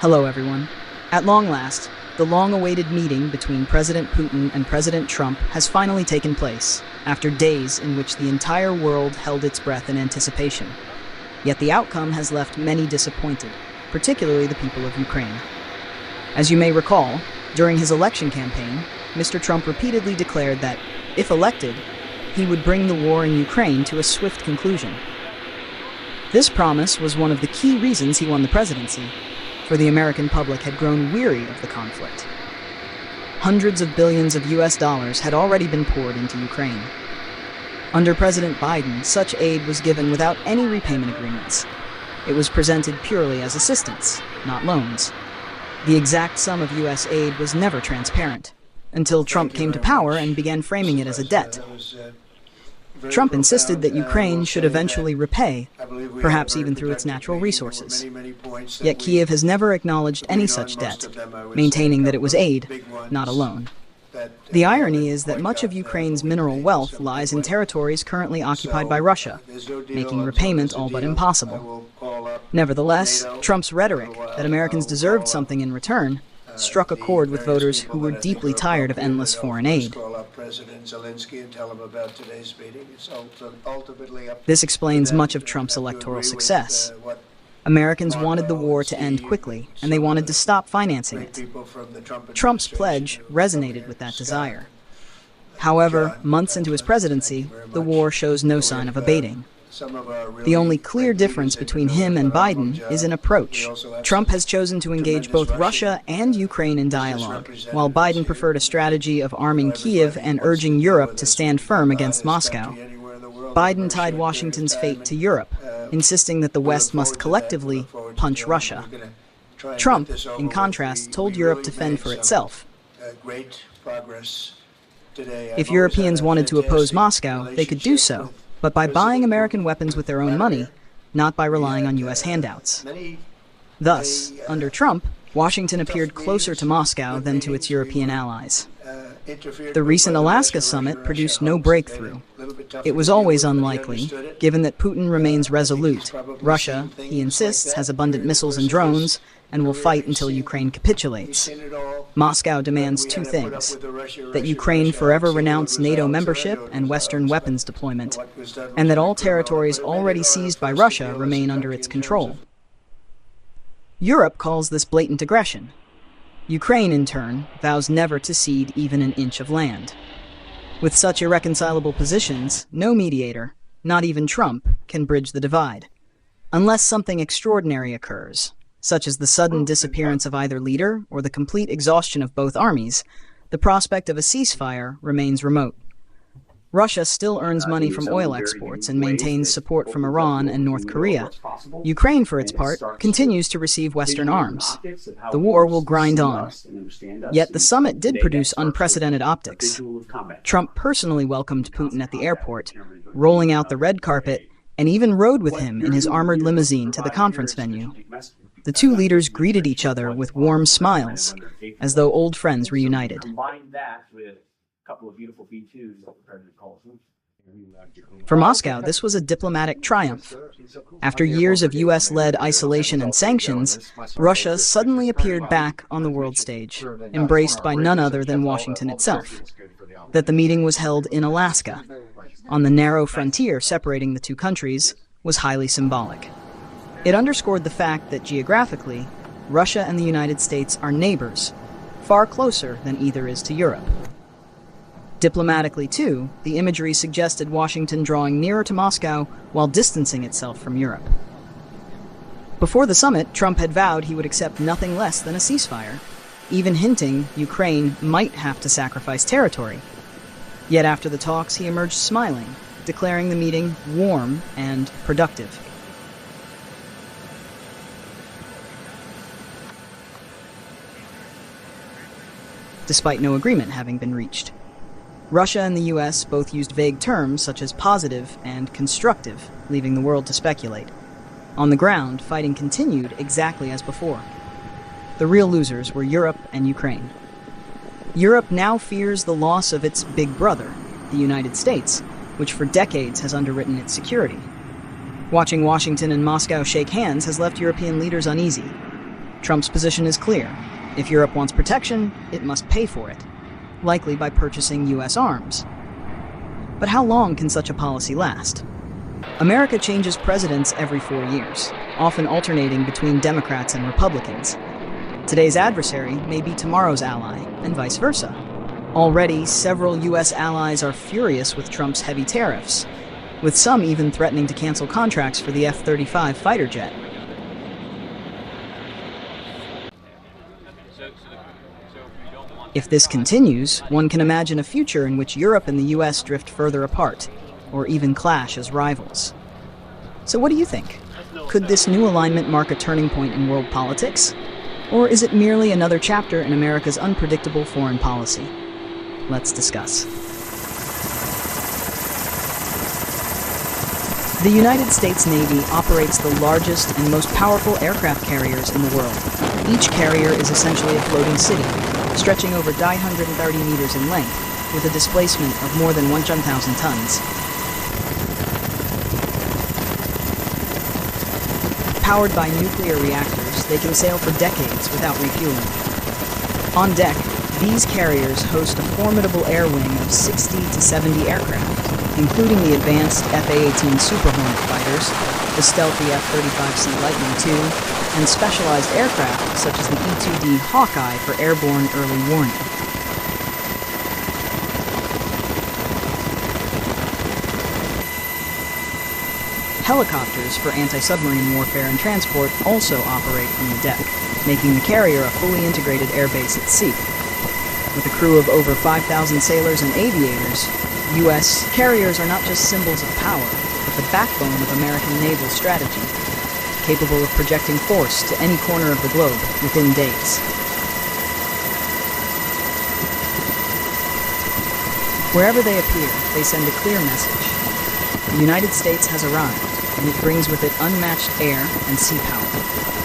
Hello, everyone. At long last, the long-awaited meeting between President Putin and President Trump has finally taken place, after days in which the entire world held its breath in anticipation. Yet the outcome has left many disappointed, particularly the people of Ukraine. As you may recall, during his election campaign, Mr. Trump repeatedly declared that, if elected, he would bring the war in Ukraine to a swift conclusion. This promise was one of the key reasons he won the presidency, for the American public had grown weary of the conflict. Hundreds of billions of US dollars had already been poured into Ukraine. Under President Biden, such aid was given without any repayment agreements. It was presented purely as assistance, not loans. The exact sum of US aid was never transparent, until Trump came to power and began framing it as a debt. Trump insisted that Ukraine should eventually repay, perhaps even through its natural resources. Yet Kyiv has never acknowledged any such debt, maintaining that it was aid, not a loan. The irony is that much of Ukraine's mineral wealth lies in territories currently occupied by Russia, making repayment all but impossible. Nevertheless, Trump's rhetoric that Americans deserved something in return struck a chord with voters who were deeply tired of endless foreign aid. This explains much of Trump's electoral success. Americans wanted the war to end quickly, and they wanted to stop financing it. Trump's pledge resonated with that desire. However, months into his presidency, the war shows no sign of abating. The only clear difference between him and Biden is in approach. Trump has chosen to engage both Russia and Ukraine in dialogue, while Biden preferred a strategy of arming Kyiv and urging Europe to stand firm against Moscow. Biden tied Washington's fate to Europe, insisting that the West must collectively punch Russia. Trump, in contrast, told Europe to fend for itself. If Europeans wanted to oppose Moscow, they could do so, but by buying American weapons with their own money, not by relying on U.S. handouts. Thus, under Trump, Washington appeared closer to Moscow than to its European allies. The recent Alaska summit produced no breakthrough. It was always unlikely, given that Putin remains resolute. Russia, he insists, has abundant missiles and drones, and will fight until Ukraine capitulates. Moscow demands two things: that Ukraine forever renounce NATO membership and Western weapons deployment, and that all territories already seized by Russia remain under its control. Europe calls this blatant aggression. Ukraine, in turn, vows never to cede even an inch of land. With such irreconcilable positions, no mediator, not even Trump, can bridge the divide. Unless something extraordinary occurs, such as the sudden disappearance of either leader or the complete exhaustion of both armies, the prospect of a ceasefire remains remote. Russia still earns money from oil exports and maintains support from Iran and North Korea. Ukraine, for its part, continues to receive Western arms. The war will grind on. Yet the summit did produce unprecedented optics. Trump personally welcomed Putin at the airport, rolling out the red carpet, and even rode with him in his armored limousine to the conference venue. The two leaders greeted each other with warm smiles, as though old friends reunited. For Moscow, this was a diplomatic triumph. After years of US-led isolation and sanctions, Russia suddenly appeared back on the world stage, embraced by none other than Washington itself. That the meeting was held in Alaska, on the narrow frontier separating the two countries, was highly symbolic. It underscored the fact that geographically, Russia and the United States are neighbors, far closer than either is to Europe. Diplomatically, too, the imagery suggested Washington drawing nearer to Moscow while distancing itself from Europe. Before the summit, Trump had vowed he would accept nothing less than a ceasefire, even hinting Ukraine might have to sacrifice territory. Yet after the talks, he emerged smiling, declaring the meeting warm and productive. Despite no agreement having been reached. Russia and the US both used vague terms such as positive and constructive, leaving the world to speculate. On the ground, fighting continued exactly as before. The real losers were Europe and Ukraine. Europe now fears the loss of its big brother, the United States, which for decades has underwritten its security. Watching Washington and Moscow shake hands has left European leaders uneasy. Trump's position is clear. If Europe wants protection, it must pay for it, likely by purchasing US arms. But how long can such a policy last? America changes presidents every 4 years, often alternating between Democrats and Republicans. Today's adversary may be tomorrow's ally, and vice versa. Already, several US allies are furious with Trump's heavy tariffs, with some even threatening to cancel contracts for the F-35 fighter jet. If this continues, one can imagine a future in which Europe and the US drift further apart, or even clash as rivals. So what do you think? Could this new alignment mark a turning point in world politics? Or is it merely another chapter in America's unpredictable foreign policy? Let's discuss. The United States Navy operates the largest and most powerful aircraft carriers in the world. Each carrier is essentially a floating city, stretching over 930 meters in length, with a displacement of more than 100,000 tons. Powered by nuclear reactors, they can sail for decades without refueling. On deck, these carriers host a formidable air wing of 60 to 70 aircraft, including the advanced F-A-18 Super Hornet fighters, the stealthy F-35C Lightning II, and specialized aircraft such as the E-2D Hawkeye for airborne early warning. Helicopters for anti-submarine warfare and transport also operate from the deck, making the carrier a fully integrated airbase at sea. With a crew of over 5,000 sailors and aviators, U.S. carriers are not just symbols of power, but the backbone of American naval strategy, capable of projecting force to any corner of the globe within days. Wherever they appear, they send a clear message. The United States has arrived, and it brings with it unmatched air and sea power.